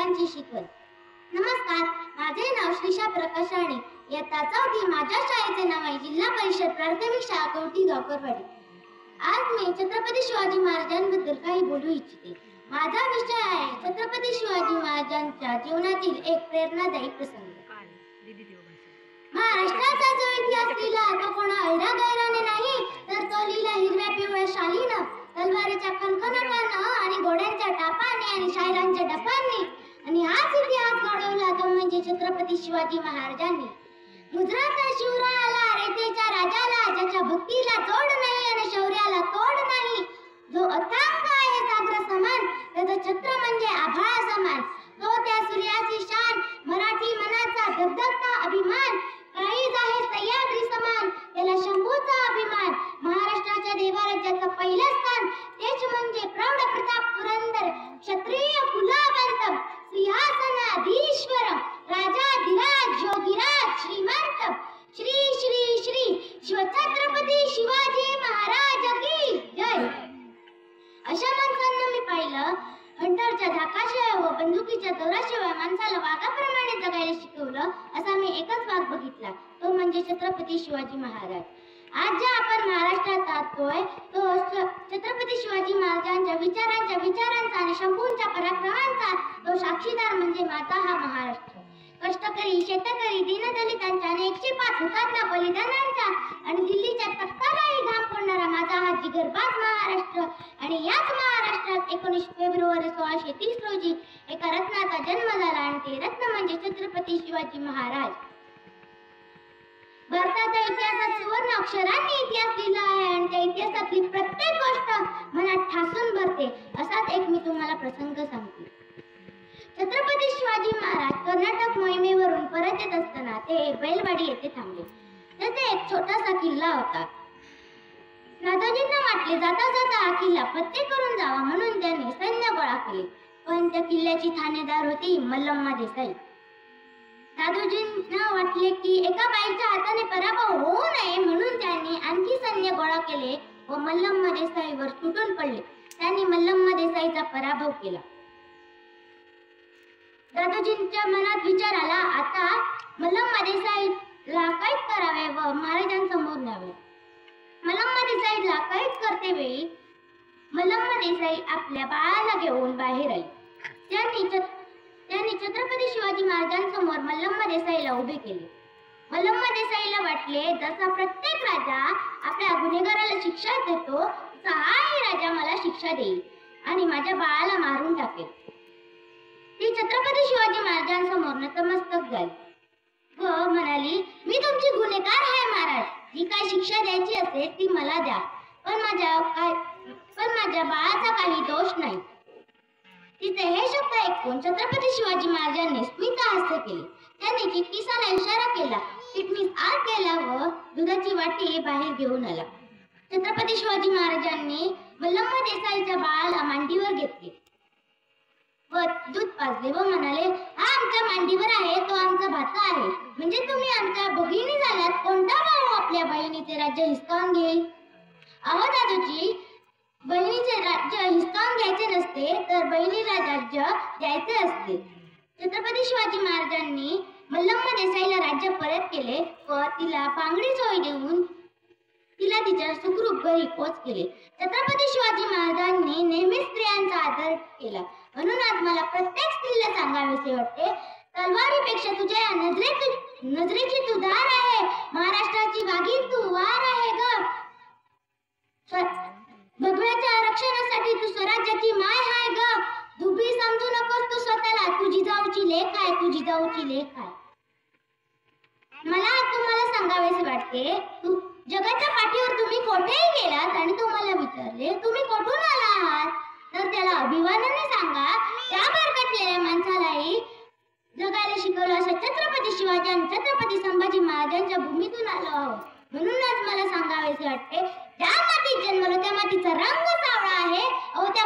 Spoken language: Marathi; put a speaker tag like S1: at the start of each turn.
S1: महाराजांची शिकवण. नमस्कार, माझे नाव श्रीशा प्रकाश राणे. इयत्ता 4वी. माझ्या शाळेचे नाव आहे जिल्हा परिषद प्राथमिक शाळा कवठी गावकरवाडी. आज मी छत्रपती शिवाजी महाराजांबद्दल काही बोलू इच्छिते. माझा विषय आहे छत्रपती शिवाजी महाराजांच्या जीवनातील एक प्रेरणादायी प्रसंग. महाराष्ट्राचा जो इतिहास लिहिला तो कोणा ऐरागैराने नाही, तर तो लिहिला हिरव्या पिवळ्या शालीनं, तलवारीच्या खणखणाटानं आणि घोड्यांच्या टापाने आणि शायरांच्या डपांनी. आणि हाच इतिहास घडवला तो म्हणजे छत्रपती शिवाजी महाराजांनी. गुजरातच्या शिवरायाला, रेतेच्या राजाला, ज्याच्या भक्तीला तोड नाही आणि शौर्याला तोड नाही, जो अथांग आहे सागर समान, त्याचं छत्र म्हणजे आभाळा समान, तो त्या सूर्याची शान, मराठी मनाचा धगधगता अभिमान, काळीज आहे सह्याद्री समान, त्याला शंभूचा अभिमान. महाराष्ट्राच्या देवराज्याचं पहिलं स्थान तेच म्हणजे प्रौढ प्रताप पुरंदर, क्षत्रिय कुलावंत, सिंहासनाधीश्वर, राजाधिराज, योगीराज, श्रीमंत, श्री श्री श्री शिवछत्रपती शिवाजी महाराज की जय. अशा माणसांना मी पाहिलं, हंटरच्या धाकाशिवाय व बंदुकीच्या दोराशिवाय माणसाला वाघाप्रमाणे जगायला शिकवलं. असा मी एकच वाघ बघितला, तो म्हणजे छत्रपती शिवाजी महाराज. आज ज्या आपण महाराष्ट्रात राहतोय तो छत्रपती शिवाजी महाराजांच्या विचारांचा आणि शंभूंच्या पराक्रमांचा तो साक्षीदार म्हणजे माझा हा महाराष्ट्र. कष्टकरी, शेतकरी, दीनदलितांच्या आणि 105 हुतात्मा बलिदानांचा आणि दिल्लीच्या तख्तालाही घाम फोडणारा माझा हा जिगरबाज महाराष्ट्र. आणि याच महाराष्ट्रात 19 फेब्रुवारी 1630 रोजी एका रत्नाचा जन्म झाला आणि ते रत्न म्हणजे छत्रपती शिवाजी महाराज. भारताच्या इतिहासात सुवर्ण अक्षरांनी इतिहास लिहिला आहे आणि त्या इतिहासातली प्रत्येक गोष्ट मनात ठासून भरते. असाच एक मी तुम्हाला प्रसंग सांगते. छत्रपती शिवाजी महाराज कर्नाटक मोहिमेवरून परत येत असताना ते बैलवाडी येथे थांबले. तेथे एक छोटासा किल्ला होता. दादोजींना वाटले जाता जाता हा किल्ला फत्ते करून जावा, म्हणून त्यांनी सैन्य गोळा केले. पण त्या किल्ल्याची ठाणेदार होती मल्लम्मा देसाई. दादोजींना वाटले की एका बाईच्या हाताने पराभव होऊ नये, म्हणून त्यांनी आणखी सैन्य गोळा केले व मल्लम्मा देसाईवर तुटून पडले. त्यांनी मल्लम्मा देसाईचा पराभव केला. दादोजींच्या मनात विचार आला, आता मल्लम्मा देसाईला कैद करावे व महाराजांसमोर न्यावे. मल्लम्मा देसाईला कैद करतेवेळी मल्लम्मा देसाई आपल्या बाळाला घेऊन बाहेर आली. त्यांनी छत्रपती शिवाजी महाराजांसमोर मल्लम्मा देसाईला उभे केले. मल्लम्मा देसाईला वाटले जसा प्रत्येक राजा आपल्या गुन्हेगाराला शिक्षा देतो तसा हाही राजा मला शिक्षा देईल आणि माझ्या बाळाला मारून टाकेल. ती छत्रपती शिवाजी महाराजांसमोर नतमस्तक झाली व म्हणाली, मी तुमची गुन्हेगार आहे महाराज. जी काय शिक्षा द्यायची असेल ती मला द्या, पण माझ्या बाळाचा काही दोष नाही. तिचे हे शब्द ऐकून छत्रपती शिवाजी महाराजांनी स्मितहास्य केले. त्यांनी चिटणीसाला इशारा केला. चिटणीस आत गेला व दुधाची वाटी बाहेर घेऊन आला. छत्रपती शिवाजी महाराजांनी मल्लम्मा देसाईच्या बाळाला मांडीवर घेतले व दूध पाजले व म्हणाले, हा आमच्या मांडीवर आहे, तो आमचा भाचा आहे. म्हणजे तुम्ही आमच्या भगिनी झाल्यात. कोणता भाऊ आपल्या बहिणीचे राज्य हिसकावून घेईल? अहो दादोजी, बहिणीचे राज्य हिसकावून घ्यायचे नसते, तर बहिणीला राज्य द्यायचे असते. छत्रपती शिवाजी महाराजांनी मल्लम्मा देसाईला राज्य परत केले व तिला पांगडी सोय देऊन तिला तिच्या सुखरूप घरी पोच केले. छत्रपती शिवाजी महाराजांनी नेहमीच स्त्रियांचा आदर केला. म्हणून आज मला प्रत्येक स्त्रीला सांगावेसे वाटते, तलवारीपेक्षा तुझ्या या नजरेची तू धार आहे. महाराष्ट्राची वाघीण तू वार आहे ग. भगव्याच्या रक्षणासाठी तू स्वराज्याची माय हाय ग. दुबी समजू नकोस तू स्वतःला. तुझी जाऊची लेख आहे, तुझी जाऊची लेख आहे. मला तुम्हाला सांगावेसे वाटते, जगाच्या पाठीवर तुम्ही कोठेही गेलात आणि तुम्हाला विचारले तुम्ही कुठून आला आहात, तर त्याला अभिमानाने सांगा, त्या भरकटलेल्या माणसालाही जगायला शिकवलं असं छत्रपती शिवाजी आणि छत्रपती संभाजी महाराजांच्या भूमीतून आलो आहोत. म्हणूनच मला सांगावेसे वाटते, ज्या मातीत जन्मलो त्या मातीचा रंग सावळा आहे. अहो त्या